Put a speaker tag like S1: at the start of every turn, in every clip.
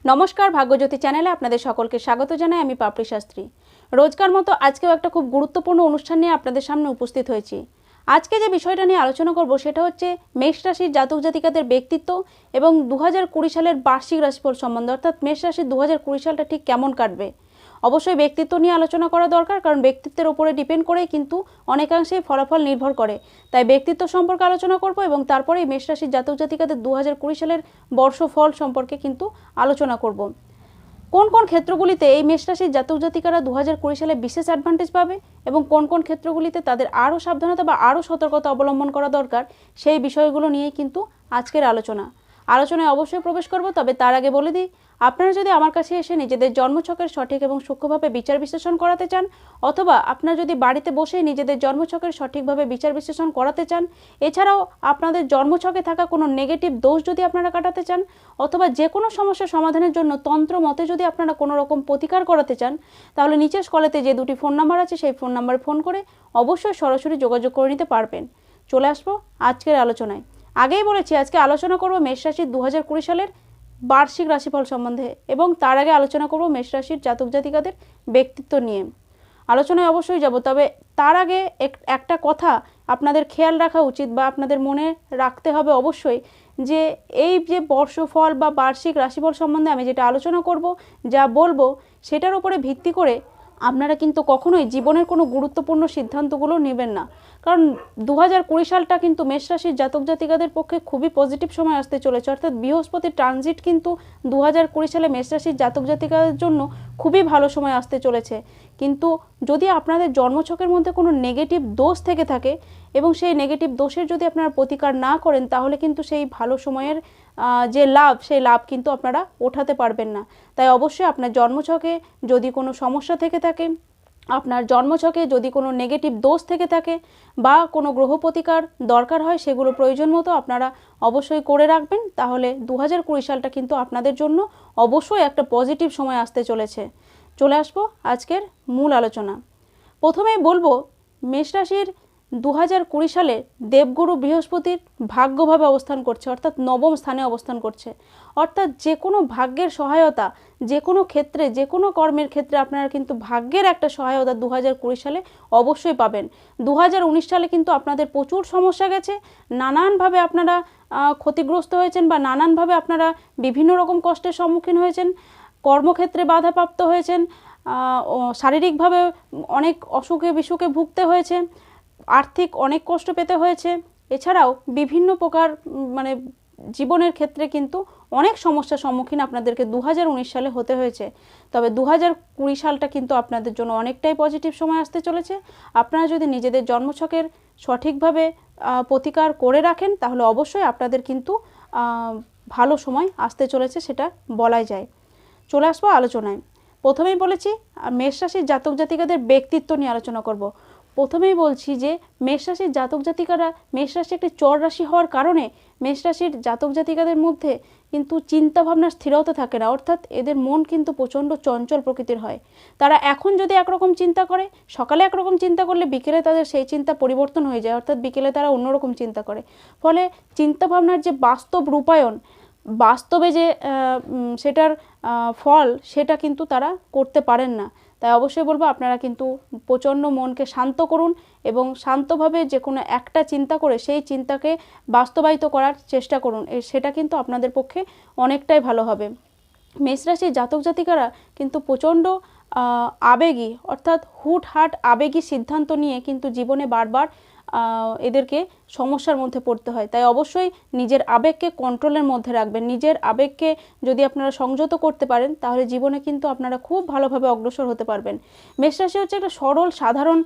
S1: নমস্কার, ভাগ্যজ্যোতি চ্যানেলে আপনাদের সকলকে স্বাগত জানাই। আমি পাপড়ি শাস্ত্রী। রোজকার মতো আজকেও একটা খুব গুরুত্বপূর্ণ অনুষ্ঠান নিয়ে আপনাদের সামনে উপস্থিত হয়েছি। আজকে যে বিষয়টা নিয়ে আলোচনা করব সেটা হচ্ছে মেষ রাশির জাতক জাতিকাদের ব্যক্তিত্ব এবং 2020 সালের বার্ষিক রাশিফল সম্বন্ধে, অর্থাৎ মেষ রাশির 2020 সালটা ঠিক কেমন কাটবে। অবশ্যই ব্যক্তিত্ব নিয়ে আলোচনা করা দরকার, কারণ ব্যক্তিত্বের উপরে ডিপেন্ড করেই কিন্তু অনেকাংশেই ফলাফল নির্ভর করে। তাই ব্যক্তিত্ব সম্পর্কে আলোচনা করব এবং তারপরেই মেষ রাশির জাতক জাতিকাদের 2020 সালের বর্ষফল সম্পর্কে কিন্তু আলোচনা করব। কোন কোন ক্ষেত্রগুলিতে এই মেষ রাশির জাতক জাতিকারা 2020 সালে বিশেষ অ্যাডভান্টেজ পাবে এবং কোন কোন ক্ষেত্রগুলিতে তাদের আরও সাবধানতা বা আরও সতর্কতা অবলম্বন করা দরকার, সেই বিষয়গুলো নিয়েই কিন্তু আজকের আলোচনায় অবশ্যই প্রবেশ করব। তবে তার আগে বলে দিই, আপনারা যদি আমার কাছে এসে নিজেদের জন্মছকের সঠিক এবং সূক্ষ্মভাবে বিচার বিশ্লেষণ করাতে চান, অথবা আপনারা যদি বাড়িতে বসে নিজেদের জন্মছকের সঠিকভাবে বিচার বিশ্লেষণ করাতে চান, এছাড়াও আপনাদের জন্মছকে থাকা কোনো নেগেটিভ দোষ যদি আপনারা কাটাতে চান, অথবা যে কোনো সমস্যা সমাধানের জন্য তন্ত্র মতে যদি আপনারা কোনো রকম প্রতিকার করাতে চান, তাহলে নিচের স্কলেতে যে দুটি ফোন নাম্বার আছে সেই ফোন নাম্বারে ফোন করে অবশ্যই সরাসরি যোগাযোগ করে নিতে পারবেন। চলে আসবো আজকের আলোচনায়। আগেই বলেছি আজকে আলোচনা করব মেষ রাশির 2020 সালের বার্ষিক রাশিফল সম্বন্ধে, এবং তার আগে আলোচনা করব মেষ রাশির জাতক জাতিকাদের ব্যক্তিত্ব নিয়ে। আলোচনায় অবশ্যই যাব, তবে তার আগে একটা কথা আপনাদের খেয়াল রাখা উচিত বা আপনাদের মনে রাখতে হবে অবশ্যই, যে এই যে বর্ষফল বা বার্ষিক রাশিফল সম্বন্ধে আমি যেটা আলোচনা করব, যা বলবো, সেটার উপরে ভিত্তি করে আপনারা কিন্তু কখনোই জীবনের কোনো গুরুত্বপূর্ণ সিদ্ধান্তগুলো নেবেন না। কারণ 2020 সালটা কিন্তু মেষ রাশির জাতক জাতিকাদের পক্ষে খুবই পজিটিভ সময় আসতে চলেছে, অর্থাৎ বৃহস্পতির ট্রানজিট কিন্তু 2020 সালে মেষ রাশির জাতক জাতিকাদের জন্য খুবই ভালো সময় আসতে চলেছে। কিন্তু যদি আপনাদের জন্মছকের মধ্যে কোনো নেগেটিভ দোষ থেকে থাকে এবং সেই নেগেটিভ দোষের যদি আপনারা প্রতিকার না করেন, তাহলে কিন্তু সেই ভালো সময়ের যে লাভ, সেই লাভ কিন্তু আপনারা ওঠাতে পারবেন না। তাই অবশ্যই আপনার জন্মছকে যদি কোনো সমস্যা থেকে থাকে, আপনার জন্মছকে যদি কোনো নেগেটিভ দোষ থেকে থাকে বা কোনো গ্রহ প্রতিকার দরকার হয়, সেগুলো প্রয়োজন মতো আপনারা অবশ্যই করে রাখবেন। তাহলে 2020 সালটা কিন্তু আপনাদের জন্য অবশ্যই একটা পজিটিভ সময় আসতে চলেছে। চলে আসবো আজকের মূল আলোচনা। প্রথমেই বলবো, মেষ রাশির 2020 সালে দেবগুরু বৃহস্পতির ভাগ্যভাবে অবস্থান করছে, অর্থাৎ নবম স্থানে অবস্থান করছে। অর্থাৎ যে কোনো ভাগ্যের সহায়তা, যে কোনো ক্ষেত্রে, যে কোনো কর্মের ক্ষেত্রে আপনারা কিন্তু ভাগ্যের একটা সহায়তা 2020 সালে অবশ্যই পাবেন। 2019 সালে কিন্তু আপনাদের প্রচুর সমস্যা গেছে, নানানভাবে আপনারা ক্ষতিগ্রস্ত হয়েছেন বা নানানভাবে আপনারা বিভিন্ন রকম কষ্টের সম্মুখীন হয়েছেন, কর্মক্ষেত্রে বাধাপ্রাপ্ত হয়েছেন, শারীরিকভাবে অনেক অসুখে বিসুখে ভুগতে হয়েছে, আর্থিক অনেক কষ্ট পেতে হয়েছে, এছাড়াও বিভিন্ন প্রকার জীবনের ক্ষেত্রে কিন্তু অনেক সমস্যার সম্মুখীন আপনাদেরকে 2019 সালে হতে হয়েছে। তবে 2020 সালটা কিন্তু আপনাদের জন্য অনেকটাই পজিটিভ সময় আসতে চলেছে। আপনারা যদি নিজেদের জন্মছকের সঠিকভাবে প্রতিকার করে রাখেন, তাহলে অবশ্যই আপনাদের কিন্তু ভালো সময় আসতে চলেছে, সেটা বলাই যায়। চলে আসবো আলোচনায়। প্রথমেই বলেছি মেষ রাশির জাতক জাতিকাদের ব্যক্তিত্ব নিয়ে আলোচনা করব। প্রথমেই বলছি যে মেষ রাশির জাতক জাতিকারা, মেষ রাশি একটি চর রাশি হওয়ার কারণে মেষ রাশির জাতক জাতিকাদের মধ্যে কিন্তু চিন্তা ভাবনার স্থিরতা থাকে না, অর্থাৎ এদের মন কিন্তু প্রচণ্ড চঞ্চল প্রকৃতির হয়। তারা এখন যদি একরকম চিন্তা করে, সকালে একরকম চিন্তা করলে বিকেলে তাদের সেই চিন্তা পরিবর্তন হয়ে যায়, অর্থাৎ বিকেলে তারা অন্যরকম চিন্তা করে। ফলে চিন্তা ভাবনার যে বাস্তব রূপায়ণ, বাস্তবে যে সেটার ফল, সেটা কিন্তু তারা করতে পারেন না। তাই অবশ্যই বলবো, আপনারা কিন্তু প্রচণ্ড মনকে শান্ত করুন এবং শান্তভাবে যে কোনো একটা চিন্তা করে সেই চিন্তাকে বাস্তবায়িত করার চেষ্টা করুন, সেটা কিন্তু আপনাদের পক্ষে অনেকটাই ভালো হবে। মেষ রাশির জাতক জাতিকারা কিন্তু প্রচণ্ড আবেগী, অর্থাৎ হুটহাট আবেগী সিদ্ধান্ত নিয়ে কিন্তু জীবনে বারবার এদেরকে সমস্যার মধ্যে পড়তে হয়। তাই অবশ্যই নিজের আবেগকে কন্ট্রোলের মধ্যে রাখবেন। নিজের আবেগকে যদি আপনারা সংযত করতে পারেন, তাহলে জীবনে কিন্তু আপনারা খুব ভালোভাবে অগ্রসর হতে পারবেন। মেষ রাশি হচ্ছে একটা সরল সাধারণ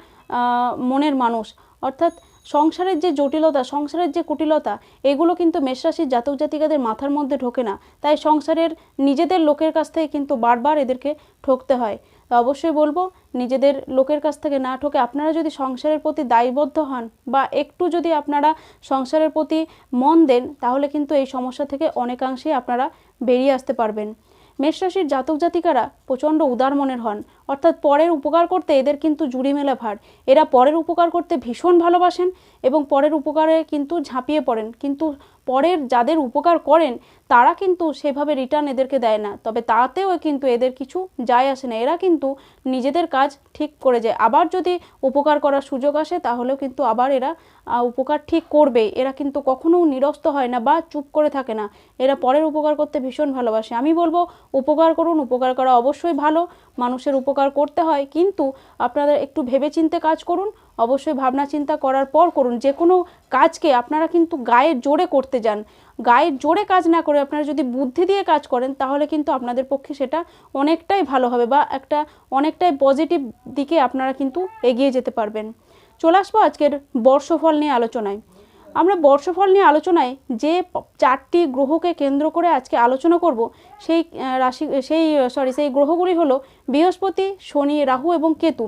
S1: মনের মানুষ, অর্থাৎ সংসারের যে জটিলতা, সংসারের যে কুটিলতা, এগুলো কিন্তু মেষ রাশির জাতক জাতিকাদের মাথার মধ্যে ঢোকে না। তাই সংসারের নিজেদের লোকের কাছ থেকে কিন্তু বারবার এদেরকে ঠকতে হয়। তো অবশ্যই বলবো, নিজেদের লোকের কাছ থেকে না ঠকে আপনারা যদি সংসারের প্রতি দায়বদ্ধ হন বা একটু যদি আপনারা সংসারের প্রতি মন দেন, তাহলে কিন্তু এই সমস্যা থেকে অনেকাংশেই আপনারা বেরিয়ে আসতে পারবেন। মেষ রাশির জাতক জাতিকারা প্রচণ্ড উদার মনের হন, অর্থাৎ পরের উপকার করতে এদের কিন্তু জুড়ি মেলা ভার। এরা পরের উপকার করতে ভীষণ ভালোবাসেন এবং পরের উপকারে কিন্তু ঝাঁপিয়ে পড়েন, কিন্তু পরের যাদের উপকার করেন তারা কিন্তু সেভাবে রিটার্ন এদেরকে দেয় না, তবে তাতেও কিন্তু এদের কিছু যায় আসে না, এরা কিন্তু নিজেদের কাজ ঠিক করে যায়। আবার যদি উপকার করার সুযোগ আসে তাহলেও কিন্তু আবার এরা উপকার ঠিক করবে, এরা কিন্তু কখনো নিরস্ত হয় না বা চুপ করে থাকে না, এরা পরের উপকার করতে ভীষণ ভালোবাসে। আমি বলবো উপকার করুন, উপকার করা অবশ্যই ভালো, মানুষের উপকার করতে হয়, কিন্তু আপনারা একটু ভেবেচিন্তে কাজ করুন, অবশ্যই ভাবনা চিন্তা করার পর করুন। যে কোনো কাজকে আপনারা কিন্তু গায়ের জোরে করতে যান, গায়ের জোরে কাজ না করে আপনারা যদি বুদ্ধি দিয়ে কাজ করেন তাহলে কিন্তু আপনাদের পক্ষে সেটা অনেকটাই ভালো হবে বা একটা অনেকটাই পজিটিভ দিকে আপনারা কিন্তু এগিয়ে যেতে পারবেন। চলে আসবো আজকের বর্ষফল নিয়ে আলোচনায়। আমরা বর্ষফল নিয়ে আলোচনায় যে 4টি গ্রহকে কেন্দ্র করে আজকে আলোচনা করব সেই গ্রহগুলি হলো বৃহস্পতি, শনি, রাহু এবং কেতু।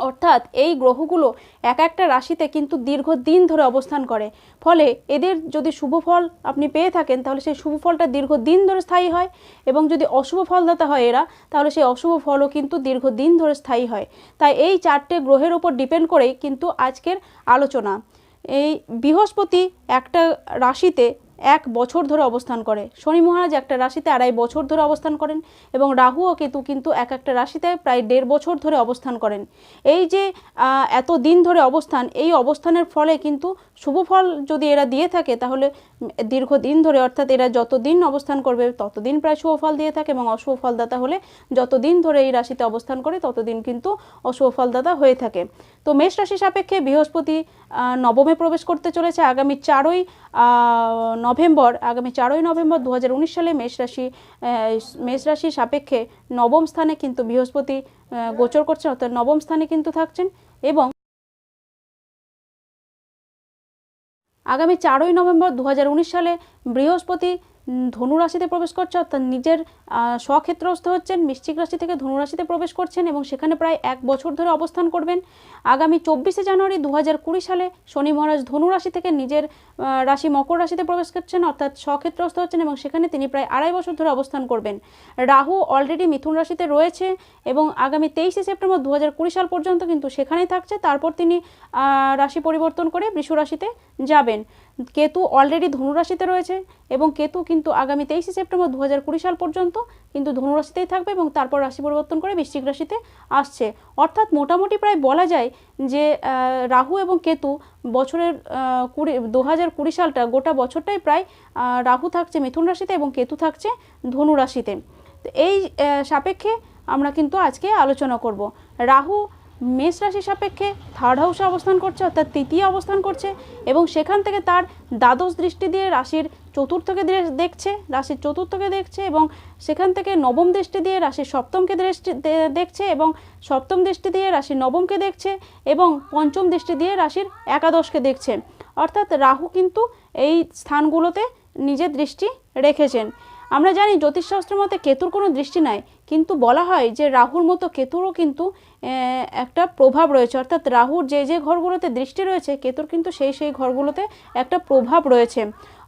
S1: অর্থাৎ এই গ্রহগুলো এক একটা রাশিতে কিন্তু দীর্ঘদিন ধরে অবস্থান করে, ফলে এদের যদি শুভ ফল আপনি পেয়ে থাকেন তাহলে সেই শুভ ফলটা দীর্ঘদিন ধরে স্থায়ী হয়, এবং যদি অশুভ ফলদাতা হয় এরা তাহলে সেই অশুভ ফলও কিন্তু দীর্ঘদিন ধরে স্থায়ী হয়। তাই এই 4টে গ্রহের ওপর ডিপেন্ড করেই কিন্তু আজকের আলোচনা। এই বৃহস্পতি একটা রাশিতে 1 বছর ধরে অবস্থান করে, শনি মহারাজ একটা রাশিতে 2.5 বছর ধরে অবস্থান করেন, এবং রাহু ও কেতু কিন্তু এক একটা রাশিতে প্রায় 1.5 বছর ধরে অবস্থান করেন। এই যে এত দিন ধরে অবস্থান, এই অবস্থানের ফলে কিন্তু শুভ ফল যদি এরা দিয়ে থাকে তাহলে দীর্ঘদিন ধরে, অর্থাৎ এরা যতদিন অবস্থান করবে ততদিন প্রায় শুভ ফল দিয়ে থাকে, এবং অশুভ ফলদাতা হলে যতদিন ধরে এই রাশিতে অবস্থান করে ততদিন কিন্তু অশুভ ফলদাতা হয়ে থাকে। তো মেষ রাশি সাপেক্ষে বৃহস্পতি নবমে প্রবেশ করতে চলেছে আগামী 4ই নভেম্বর 2019 সালে মেষ রাশি সাপেক্ষে নবম স্থানে কিন্তু বৃহস্পতি গোচর করছেন, অর্থাৎ নবম স্থানে কিন্তু থাকছেন। এবং আগামী 4ই নভেম্বর 2019 সালে বৃহস্পতি ধনু রাশিতে প্রবেশ করছে, অর্থাৎ নিজের স্বক্ষেত্রস্থ হচ্ছেন, বৃশ্চিক রাশি থেকে ধনু রাশিতে প্রবেশ করছেন এবং সেখানে প্রায় 1 বছর ধরে অবস্থান করবেন। আগামী 24শে জানুয়ারি 2020 সালে শনি মহারাজ ধনু রাশি থেকে নিজের রাশি মকর রাশিতে প্রবেশ করছেন, অর্থাৎ স্বক্ষেত্রস্থ হচ্ছেন এবং সেখানে তিনি প্রায় 2.5 বছর ধরে অবস্থান করবেন। রাহু অলরেডি মিথুন রাশিতে রয়েছে এবং আগামী 23শে সেপ্টেম্বর 2020 সাল পর্যন্ত কিন্তু সেখানেই থাকছে, তারপর তিনি রাশি পরিবর্তন করে বৃষ রাশিতে যাবেন। কেতু অলরেডি ধনু রাশিতে রয়েছে এবং কেতু কিন্তু আগামী 23শে সেপ্টেম্বর 2020 সাল পর্যন্ত কিন্তু ধনু রাশিতেই থাকবে এবং তারপর রাশি পরিবর্তন করে বৃশ্চিক রাশিতে আসছে। অর্থাৎ মোটামুটি প্রায় বলা যায় যে রাহু এবং কেতু বছরের 2020 সালটা গোটা বছরটাই প্রায় রাহু থাকছে মিথুন রাশিতে এবং কেতু থাকছে ধনু রাশিতে। তো এই সাপেক্ষে আমরা কিন্তু আজকে আলোচনা করব। রাহু মেষ রাশি সাপেক্ষে 3rd হাউসে অবস্থান করছে, অর্থাৎ তৃতীয় অবস্থান করছে, এবং সেখান থেকে তার দ্বাদশ দৃষ্টি দিয়ে রাশির চতুর্থকে দেখছে এবং সেখান থেকে নবম দৃষ্টি দিয়ে রাশির সপ্তমকে দেখছে এবং সপ্তম দৃষ্টি দিয়ে রাশির নবমকে দেখছে এবং পঞ্চম দৃষ্টি দিয়ে রাশির একাদশকে দেখছে। অর্থাৎ রাহু কিন্তু এই স্থানগুলোতে নিজের দৃষ্টি রেখেছেন। আমরা জানি জ্যোতিষশাস্ত্রের মতে কেতুর কোনো দৃষ্টি নাই, কিন্তু বলা হয় যে রাহুর মতো কেতুরও কিন্তু একটা প্রভাব রয়েছে, অর্থাৎ রাহুর যে যে ঘরগুলোতে দৃষ্টি রয়েছে কেতুর কিন্তু সেই ঘরগুলোতে একটা প্রভাব রয়েছে।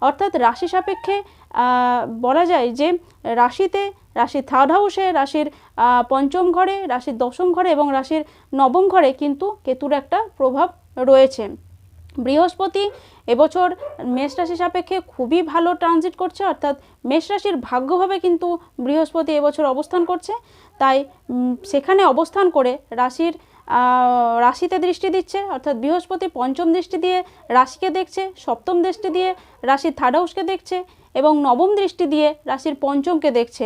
S1: অর্থাৎ রাশি সাপেক্ষে বলা যায় যে রাশির 3rd হাউসে, রাশির 5ম ঘরে, রাশির 10ম ঘরে এবং রাশির 9ম ঘরে কিন্তু কেতুর একটা প্রভাব রয়েছে। বৃহস্পতি এবছর মেষ রাশি সাপেক্ষে খুবই ভালো ট্রানজিট করছে, অর্থাৎ মেষ রাশির ভাগ্যভাবে কিন্তু বৃহস্পতি এবছর অবস্থান করছে। তাই সেখানে অবস্থান করে রাশিতে দৃষ্টি দিচ্ছে, অর্থাৎ বৃহস্পতি 5ম দৃষ্টি দিয়ে রাশিকে দেখছে, 7ম দৃষ্টি দিয়ে রাশির 3rd হাউসকে দেখছে এবং 9ম দৃষ্টি দিয়ে রাশির 5মকে দেখছে।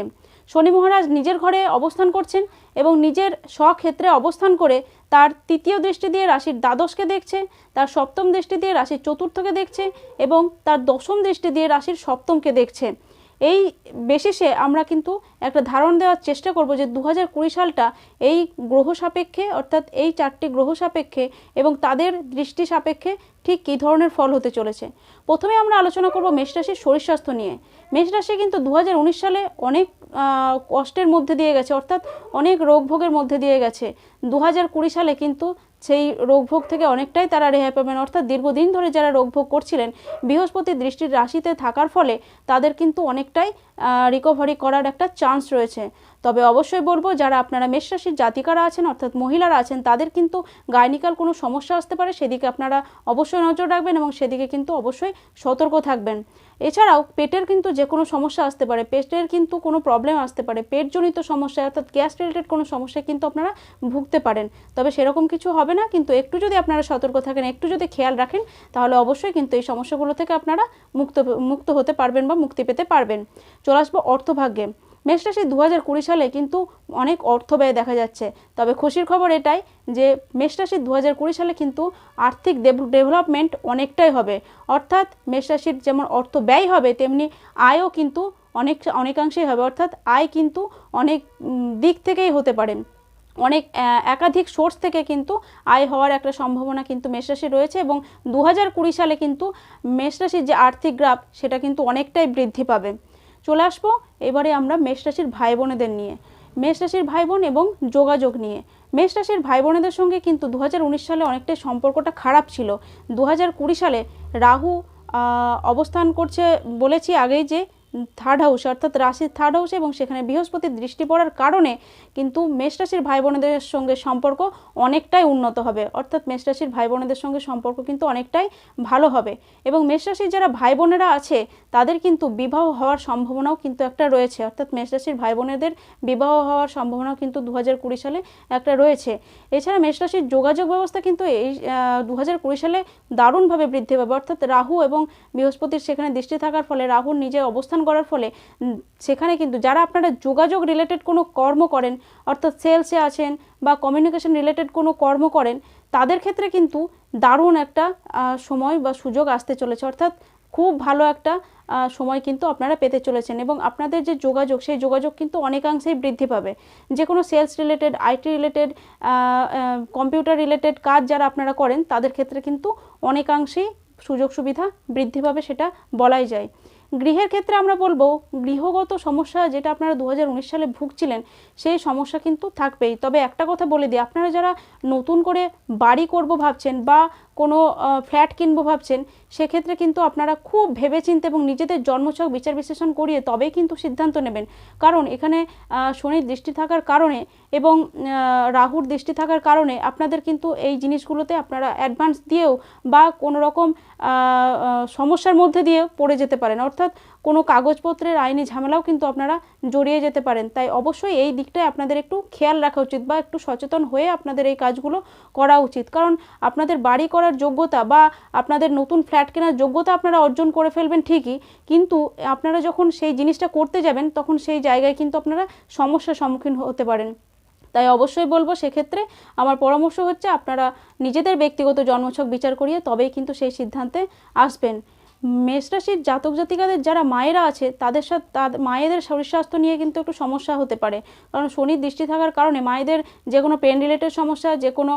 S1: শনি মহারাজ নিজের ঘরে অবস্থান করছেন এবং নিজের স্বক্ষেত্রে অবস্থান করে তার 3য় দৃষ্টি দিয়ে রাশির দ্বাদশকে দেখছে, তার 7ম দৃষ্টি দিয়ে রাশির চতুর্থকে দেখছে এবং তার 10ম দৃষ্টি দিয়ে রাশির সপ্তমকে দেখছে। এই বেসিসে আমরা কিন্তু একটা ধারণা দেওয়ার চেষ্টা করব যে 2020 সালটা এই গ্রহ সাপেক্ষে, অর্থাৎ এই 4টি গ্রহ সাপেক্ষে এবং তাদের দৃষ্টি সাপেক্ষে ঠিক কী ধরনের ফল হতে চলেছে। প্রথমে আমরা আলোচনা করব মেষ রাশির শরীর স্বাস্থ্য নিয়ে। মেষ রাশি কিন্তু 2019 সালে অনেক কষ্টের মধ্যে দিয়ে গেছে, অর্থাৎ অনেক রোগভোগের মধ্যে দিয়ে গেছে। 2020 সালে কিন্তু সেই রোগভোগ থেকে অনেকটাই তারা রেহাই পাবেন, অর্থাৎ দীর্ঘদিন ধরে যারা রোগভোগ করছিলেন বৃহস্পতি দৃষ্টির রাশিতে থাকার ফলে তাদের কিন্তু অনেকটাই রিকভারি করার একটা চান্স রয়েছে। তবে অবশ্যই বলবো যারা আপনারা মেষ রাশির জাতিকারা আছেন অর্থাৎ মহিলারা আছেন তাদের কিন্তু গাইনিকাল কোনো সমস্যা আসতে পারে, সেদিকে আপনারা অবশ্যই নজর রাখবেন এবং সেদিকে কিন্তু অবশ্যই সতর্ক থাকবেন। এছাড়াও পেটের কিন্তু যে কোনো সমস্যা আসতে পারে, পেটের কিন্তু কোনো প্রবলেম আসতে পারে, পেটজনিত সমস্যা অর্থাৎ গ্যাস রিলেটেড কোনো সমস্যায় কিন্তু আপনারা ভুগতে পারেন। তবে সেরকম কিছু হবে না, কিন্তু একটু যদি আপনারা সতর্ক থাকেন, একটু যদি খেয়াল রাখেন, তাহলে অবশ্যই কিন্তু এই সমস্যাগুলো থেকে আপনারা মুক্ত হতে পারবেন বা মুক্তি পেতে পারবেন। চলে আসবো অর্থভাগ্যে। মেষ রাশি 2020 সালে কিন্তু অনেক অর্থ ব্যয় দেখা যাচ্ছে। তবে খুশির খবর এটাই যে মেষ রাশি 2020 সালে কিন্তু আর্থিক ডেভেলপমেন্ট অনেকটাই হবে। অর্থাৎ মেষ রাশির যেমন অর্থ ব্যয় হবে তেমনি আয়ও কিন্তু অনেকাংশেই হবে। অর্থাৎ আয় কিন্তু অনেক দিক থেকেই হতে পারে, অনেক একাধিক সোর্স থেকে কিন্তু আয় হওয়ার একটা সম্ভাবনা কিন্তু মেষ রাশি রয়েছে। এবং 2020 সালে কিন্তু মেষ রাশির যে আর্থিক গ্রাফ সেটা কিন্তু অনেকটাই বৃদ্ধি পাবে। চলে আসবো এবারে আমরা মেষ রাশির ভাই বোনেদের নিয়ে। মেষ রাশির ভাই বোন এবং যোগাযোগ নিয়ে। মেষ রাশির ভাই বোনেদের সঙ্গে কিন্তু 2019 সালে অনেকটাই সম্পর্কটা খারাপ ছিল। 2020 সালে রাহু অবস্থান করছে, বলেছি আগেই যে থার্ড হাউসে অর্থাৎ রাশির থার্ড হাউসে, এবং সেখানে বৃহস্পতির দৃষ্টি পড়ার কারণে কিন্তু মেষ রাশির ভাই বোনেদের সঙ্গে সম্পর্ক অনেকটাই উন্নত হবে। অর্থাৎ মেষ রাশির ভাই বোনেদের সঙ্গে সম্পর্ক কিন্তু অনেকটাই ভালো হবে। এবং মেষ রাশির যারা ভাই বোনেরা আছে তাদের কিন্তু বিবাহ হওয়ার সম্ভাবনাও কিন্তু একটা রয়েছে। অর্থাৎ মেষ রাশির ভাই বোনেদের বিবাহ হওয়ার সম্ভাবনাও কিন্তু 2020 সালে একটা রয়েছে। এছাড়া মেষ রাশির যোগাযোগ ব্যবস্থা কিন্তু এই 2020 সালে দারুণভাবে বৃদ্ধি পাবে। অর্থাৎ রাহু এবং বৃহস্পতির সেখানে দৃষ্টি থাকার ফলে, রাহুর নিজে অবস্থান করার ফলে সেখানে কিন্তু যারা আপনারা যোগাযোগ রিলেটেড কোনো কর্ম করেন অর্থাৎ সেলসে আছেন বা কমিউনিকেশন রিলেটেড কোনো কর্ম করেন তাদের ক্ষেত্রে কিন্তু দারুণ একটা সময় বা সুযোগ আসতে চলেছে। অর্থাৎ খুব ভালো একটা সময় কিন্তু আপনারা পেতে চলেছেন এবং আপনাদের যে যোগাযোগ সেই যোগাযোগ কিন্তু অনেকাংশেই বৃদ্ধি পাবে। যে কোনো sales related, IT related, computer related কাজ যারা আপনারা করেন তাদের ক্ষেত্রে কিন্তু অনেকাংশেই সুযোগ সুবিধা বৃদ্ধি পাবে, সেটা বলাই যায়। গৃহের ক্ষেত্রে আমরা বলবো গৃহগত সমস্যা যেটা আপনারা 2019 সালে ভুগছিলেন সেই সমস্যা কিন্তু থাকবেই। তবে একটা কথা বলে দিই, আপনারা যারা নতুন করে বাড়ি করব ভাবছেন বা কোনো ফ্ল্যাট কিনবো ভাবছেন সেক্ষেত্রে কিন্তু আপনারা খুব ভেবেচিন্তে এবং নিজেদের জন্মছক বিচার বিশ্লেষণ করিয়ে তবেই কিন্তু সিদ্ধান্ত নেবেন। কারণ এখানে শনির দৃষ্টি থাকার কারণে এবং রাহুর দৃষ্টি থাকার কারণে আপনাদের কিন্তু এই জিনিসগুলোতে আপনারা অ্যাডভান্স দিয়েও বা কোনো রকম সমস্যার মধ্যে দিয়ে পড়ে যেতে পারেন। অর্থাৎ কোনো কাগজপত্রের আইনি ঝামেলাও কিন্তু আপনারা জড়িয়ে যেতে পারেন। তাই অবশ্যই এই দিকটায় আপনাদের একটু খেয়াল রাখা উচিত বা একটু সচেতন হয়ে আপনাদের এই কাজগুলো করা উচিত। কারণ আপনাদের বাড়ি করার যোগ্যতা বা আপনাদের নতুন ফ্ল্যাট কেনার যোগ্যতা আপনারা অর্জন করে ফেলবেন ঠিকই, কিন্তু আপনারা যখন সেই জিনিসটা করতে যাবেন তখন সেই জায়গায় কিন্তু আপনারা সমস্যার সম্মুখীন হতে পারেন। তাই অবশ্যই বলবো সেক্ষেত্রে আমার পরামর্শ হচ্ছে আপনারা নিজেদের ব্যক্তিগত জন্মছক বিচার করিয়ে তবেই কিন্তু সেই সিদ্ধান্তে আসবেন। মেষ রাশির জাতক জাতিকাদের যারা মায়েরা আছে তাদের সাথে মায়েদের শরীর স্বাস্থ্য নিয়ে কিন্তু একটু সমস্যা হতে পারে। কারণ শনির দৃষ্টি থাকার কারণে মায়েদের যে কোনো পেন রিলেটেড সমস্যা, যে কোনো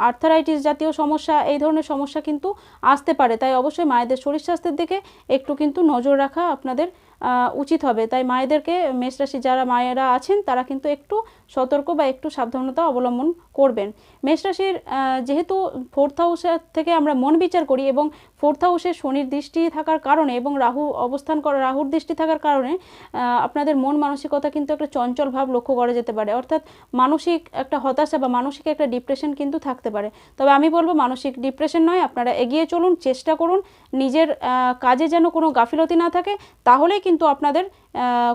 S1: আর্থারাইটিস জাতীয় সমস্যা, এই ধরনের সমস্যা কিন্তু আসতে পারে। তাই অবশ্যই মায়েদের শরীর স্বাস্থ্যের দিকে একটু কিন্তু নজর রাখা আপনাদের উচিত হবে। তাই মায়েদেরকে, মেষ রাশি যারা মায়েরা আছেন তারা কিন্তু একটু সতর্ক বা একটু সাবধানতা অবলম্বন করবেন। মেষ রাশির যেহেতু ফোর্থ হাউসে থেকে আমরা মন বিচার করি এবং ফোর্থ হাউসে শনির দৃষ্টি থাকার কারণে এবং রাহুর দৃষ্টি থাকার কারণে আপনাদের মন মানসিকতা কিন্তু একটা চঞ্চল ভাব লক্ষ্য করা যেতে পারে। অর্থাৎ মানসিক একটা হতাশা বা মানসিক একটা ডিপ্রেশন কিন্তু থাকতে পারে। তবে আমি বলবো মানসিক ডিপ্রেশন নয়, আপনারা এগিয়ে চলুন, চেষ্টা করুন নিজের কাজে যেন কোনো গাফিলতি না থাকে, তাহলেই কিন্তু আপনাদের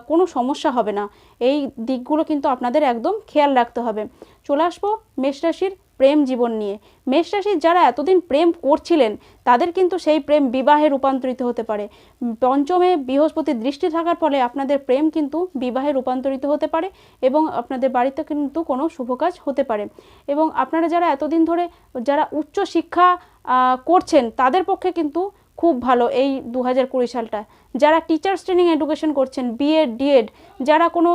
S1: কোনো সমস্যা হবে না। এই দিকগুলো কিন্তু আপনাদের একদম খেয়াল রাখতে হবে। চলে আসবো মেষ রাশির প্রেম জীবন নিয়ে। মেষ রাশির যারা এতদিন প্রেম করছিলেন তাদের কিন্তু সেই প্রেম বিবাহে রূপান্তরিত হতে পারে। পঞ্চমে বৃহস্পতির দৃষ্টি থাকার ফলে আপনাদের প্রেম কিন্তু বিবাহে রূপান্তরিত হতে পারে এবং আপনাদের বাড়িতে কিন্তু কোনো শুভ কাজ হতে পারে। এবং আপনারা যারা এতদিন ধরে যারা উচ্চ শিক্ষা করছেন তাদের পক্ষে কিন্তু খুব ভালো এই 2020 সালটা। যারা টিচার্স ট্রেনিং এডুকেশন করছেন, বিএড, ডিএড, যারা কোনো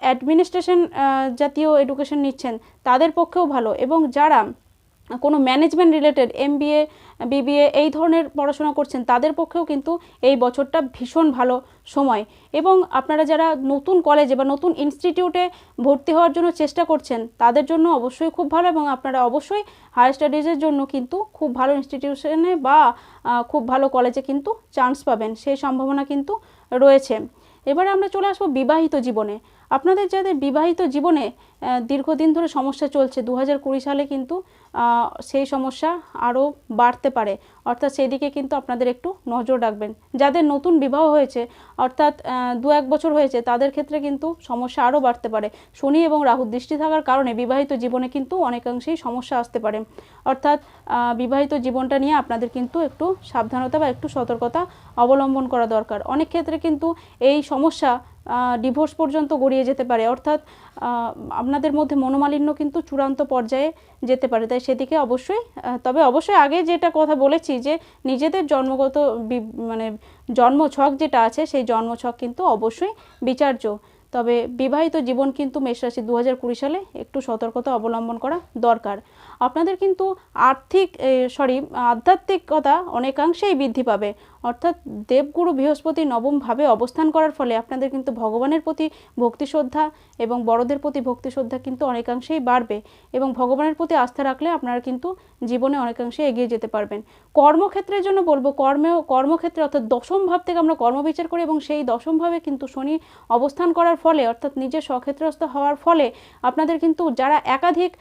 S1: অ্যাডমিনিস্ট্রেশন জাতীয় এডুকেশন নিচ্ছেন তাদের পক্ষেও ভালো। এবং যারা কোনো ম্যানেজমেন্ট রিলেটেড এমবিএ, বিবিএ এই ধরনের পড়াশোনা করছেন তাদের পক্ষেও কিন্তু এই বছরটা ভীষণ ভালো সময়। এবং আপনারা যারা নতুন কলেজে বা নতুন ইনস্টিটিউটে ভর্তি হওয়ার জন্য চেষ্টা করছেন তাদের জন্য অবশ্যই খুব ভালো। এবং আপনারা অবশ্যই হায়ার স্টাডিজের জন্য কিন্তু খুব ভালো ইনস্টিটিউশনে বা খুব ভালো কলেজে কিন্তু চান্স পাবেন, সেই সম্ভাবনা কিন্তু রয়েছে। এবারে আমরা চলে আসবো বিবাহিত জীবনে। আপনাদের যাদের বিবাহিত জীবনে দীর্ঘদিন ধরে সমস্যা চলছে 2020 সালে কিন্তু সেই সমস্যা আরও বাড়তে পারে, অর্থাৎ সেদিকে কিন্তু আপনাদের একটু নজর রাখবেন। যাদের নতুন বিবাহ হয়েছে অর্থাৎ 2-1 বছর হয়েছে তাদের ক্ষেত্রে কিন্তু সমস্যা আরও বাড়তে পারে। শনি এবং রাহুর দৃষ্টি থাকার কারণে বিবাহিত জীবনে কিন্তু অনেকাংশেই সমস্যা আসতে পারে, অর্থাৎ বিবাহিত জীবনটা নিয়ে আপনাদের কিন্তু একটু সাবধানতা বা একটু সতর্কতা অবলম্বন করা দরকার। অনেক ক্ষেত্রে কিন্তু এই সমস্যা ডিভোর্স পর্যন্ত গড়িয়ে যেতে পারে, অর্থাৎ আপনাদের মধ্যে মনোমালিন্য কিন্তু চূড়ান্ত পর্যায়ে যেতে পারে। তাই সেদিকে অবশ্যই, তবে অবশ্যই আগে যেটা কথা বলেছি যে নিজেদের জন্মগত মানে জন্মছক যেটা আছে সেই জন্মছক কিন্তু অবশ্যই বিচার্য। তবে বিবাহিত জীবন কিন্তু মেষ রাশি 2020 সালে একটু সতর্কতা অবলম্বন করা দরকার। আপনাদের কিন্তু আধ্যাত্মিকতা অনেকাংশেই বৃদ্ধি পাবে, অর্থাৎ দেবগুরু বৃহস্পতি নবম ভাবে অবস্থান করার ফলে আপনাদের কিন্তু ভগবানের প্রতি ভক্তি শ্রদ্ধা এবং বড়দের প্রতি ভক্তি শ্রদ্ধা কিন্তু অনেকাংশেই বাড়বে এবং ভগবানের প্রতি আস্থা রাখলে আপনারা কিন্তু জীবনে অনেকাংশে এগিয়ে যেতে পারবেন। কর্মক্ষেত্রের জন্য বলবো, কর্মক্ষেত্রে অর্থাৎ দশম ভাব থেকে আমরা কর্মবিচার করি এবং সেই দশম ভাবে কিন্তু শনি অবস্থান করার ফলে অর্থাৎ নিজের স্বক্ষেত্রস্থ হওয়ার ফলে আপনাদের কিন্তু যারা একাধিক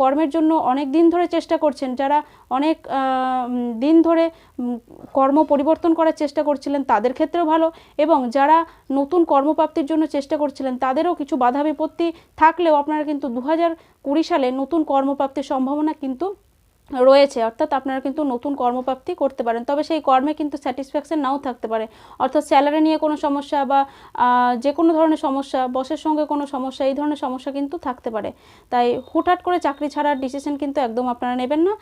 S1: কর্মের জন্য অনেক দিন ধরে চেষ্টা করছেন, যারা অনেক দিন ধরে কর্ম পরিবর্তন করার চেষ্টা করছিলেন তাদের ক্ষেত্রেও ভালো, এবং যারা নতুন কর্মপ্রাপ্তির জন্য চেষ্টা করছিলেন তাদেরও কিছু বাধা বিপত্তি থাকলেও আপনারা কিন্তু 2020 সালে নতুন কর্মপ্রাপ্তির সম্ভাবনা কিন্তু রয়েছে, অর্থাৎ আপনারা কিন্তু নতুন কর্মপ্রাপ্তি করতে পারেন। তবে সেই কর্মে কিন্তু স্যাটিসফ্যাকশন নাও থাকতে পারে, অর্থাৎ স্যালারি নিয়ে কোনো সমস্যা বা যে কোনো ধরনের সমস্যা, বসের সঙ্গে কোনো সমস্যা, এই ধরনের সমস্যা কিন্তু থাকতে পারে। তাই হুটহাট করে চাকরি ছাড়ার ডিসিশন কিন্তু একদম আপনারা নেবেন না,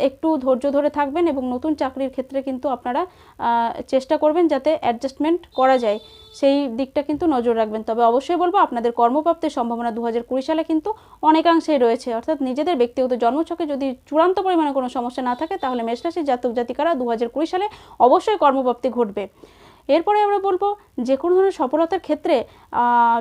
S1: একটু ধৈর্য ধরে থাকবেন এবং নতুন চাকরির ক্ষেত্রে কিন্তু আপনারা চেষ্টা করবেন যাতে অ্যাডজাস্টমেন্ট করা যায়, সেই দিকটা কিন্তু নজর রাখবেন। তবে অবশ্যই বলবো আপনাদের কর্মপ্রাপ্তির সম্ভাবনা 2020 সালে কিন্তু অনেকাংশেই রয়েছে, অর্থাৎ নিজেদের ব্যক্তিগত জন্মছকে যদি চূড়ান্ত পরিমাণে কোনো সমস্যা না থাকে তাহলে মেষ রাশির জাতক জাতিকারা 2020 সালে অবশ্যই কর্মপ্রাপ্তি ঘটবে। এরপরে আমরা বলবো যে কোনো ধরনের সফলতার ক্ষেত্রে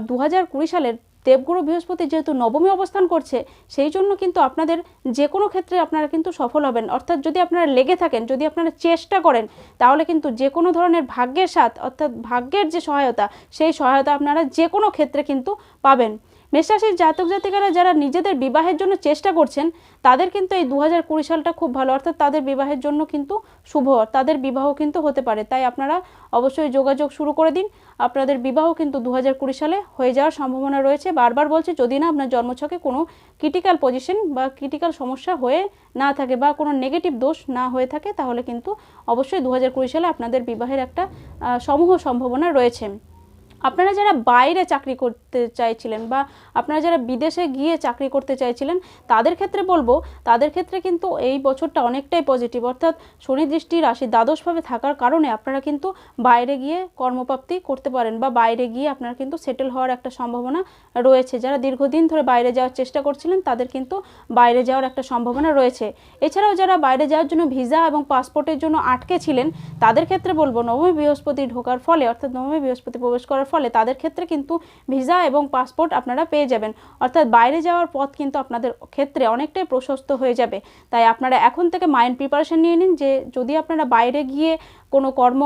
S1: 2020 সালের দেবগুরু বৃহস্পতি যেহেতু নবমে অবস্থান করছে সেই জন্য কিন্তু আপনাদের যে কোনো ক্ষেত্রে আপনারা কিন্তু সফল হবেন, অর্থাৎ যদি আপনারা লেগে থাকেন, যদি আপনারা চেষ্টা করেন তাহলে কিন্তু যে কোনো ধরনের ভাগ্যের সাথ অর্থাৎ ভাগ্যের যে সহায়তা সেই সহায়তা আপনারা যে কোনো ক্ষেত্রে কিন্তু পাবেন। মেষ রাশির জাতক জাতিকারা যারা নিজেদের বিবাহের জন্য চেষ্টা করছেন তাদের কিন্তু এই 2020 সালটা খুব ভালো, অর্থাৎ তাদের বিবাহের জন্য কিন্তু শুভ, তাদের বিবাহ কিন্তু হতে পারে। তাই আপনারা অবশ্যই যোগাযোগ শুরু করে দিন, আপনাদের বিবাহ কিন্তু 2020 সালে হয়ে যাওয়ার সম্ভাবনা রয়েছে। বারবার বলছি, যদি না আপনার জন্মছকে কোনো ক্রিটিক্যাল পজিশন বা ক্রিটিক্যাল সমস্যা হয়ে না থাকে বা কোনো নেগেটিভ দোষ না হয়ে থাকে তাহলে কিন্তু অবশ্যই 2020 সালে আপনাদের বিবাহের একটা সমূহ সম্ভাবনা রয়েছে। আপনারা যারা বাইরে চাকরি করতে চাইছিলেন বা আপনারা যারা বিদেশে গিয়ে চাকরি করতে চাইছিলেন তাদের ক্ষেত্রে বলবো, তাদের ক্ষেত্রে কিন্তু এই বছরটা অনেকটাই পজিটিভ, অর্থাৎ শনি দৃষ্টি রাশি দ্বাদশভাবে থাকার কারণে আপনারা কিন্তু বাইরে গিয়ে কর্মপ্রাপ্তি করতে পারেন বা বাইরে গিয়ে আপনারা কিন্তু সেটেল হওয়ার একটা সম্ভাবনা রয়েছে। যারা দীর্ঘদিন ধরে বাইরে যাওয়ার চেষ্টা করছিলেন তাদের কিন্তু বাইরে যাওয়ার একটা সম্ভাবনা রয়েছে। এছাড়াও যারা বাইরে যাওয়ার জন্য ভিসা এবং পাসপোর্টের জন্য আটকে ছিলেন তাদের ক্ষেত্রে বলবো নবমে বৃহস্পতি ঢোকার ফলে অর্থাৎ নবমে বৃহস্পতি প্রবেশ করার ফলে তাদের ক্ষেত্রে কিন্তু ভিসা এবং পাসপোর্ট আপনারা পেয়ে যাবেন, অর্থাৎ বাইরে যাওয়ার পথ কিন্তু আপনাদের ক্ষেত্রে অনেকটাই প্রশস্ত হয়ে যাবে। তাই আপনারা এখন থেকে মাইন্ড প্রিপারেশন নিয়ে নিন যে যদি আপনারা বাইরে গিয়ে কোনো কর্ম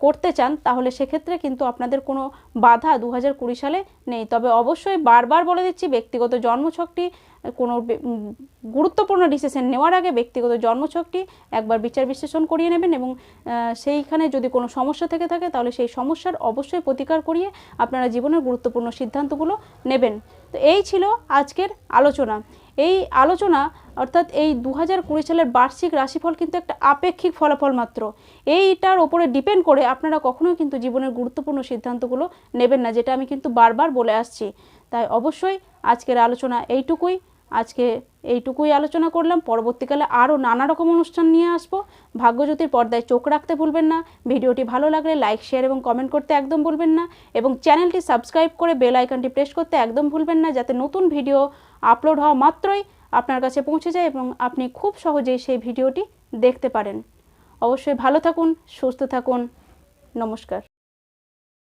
S1: করতে চান তাহলে সেক্ষেত্রে কিন্তু আপনাদের কোনো বাধা 2020 সালে নেই। তবে অবশ্যই বারবার বলে দিচ্ছি, ব্যক্তিগত জন্মছকটি কোনো গুরুত্বপূর্ণ ডিসিশন নেওয়ার আগে ব্যক্তিগত জন্মছকটি একবার বিচার বিশ্লেষণ করিয়ে নেবেন এবং সেইখানে যদি কোনো সমস্যা থেকে থাকে তাহলে সেই সমস্যার অবশ্যই প্রতিকার করিয়ে আপনারা জীবনের গুরুত্বপূর্ণ সিদ্ধান্তগুলো নেবেন। তো এই ছিল আজকের আলোচনা। এই আলোচনা অর্থাৎ এই 2020 সালের বার্ষিক রাশিফল কিন্তু একটা আপেক্ষিক ফলাফল মাত্র, এইটার ওপরে ডিপেন্ড করে আপনারা কখনোই কিন্তু জীবনের গুরুত্বপূর্ণ সিদ্ধান্তগুলো নেবেন না, যেটা আমি কিন্তু বারবার বলে আসছি। তাই অবশ্যই আজকের আলোচনা এইটুকুই আলোচনা করলাম। পরবর্তীকালে আরও নানা রকম অনুষ্ঠান নিয়ে আসবো। ভাগ্যজ্যোতির পর্দায় চোখ রাখতে ভুলবেন না। ভিডিওটি ভালো লাগলে লাইক, শেয়ার এবং কমেন্ট করতে একদম ভুলবেন না এবং চ্যানেলটি সাবস্ক্রাইব করে বেল আইকনটি প্রেস করতে একদম ভুলবেন না, যাতে নতুন ভিডিও আপলোড হওয়া মাত্রই আপনার কাছে পৌঁছে যায় এবং আপনি খুব সহজেই সেই ভিডিওটি দেখতে পারেন। অবশ্যই ভালো থাকুন, সুস্থ থাকুন। নমস্কার।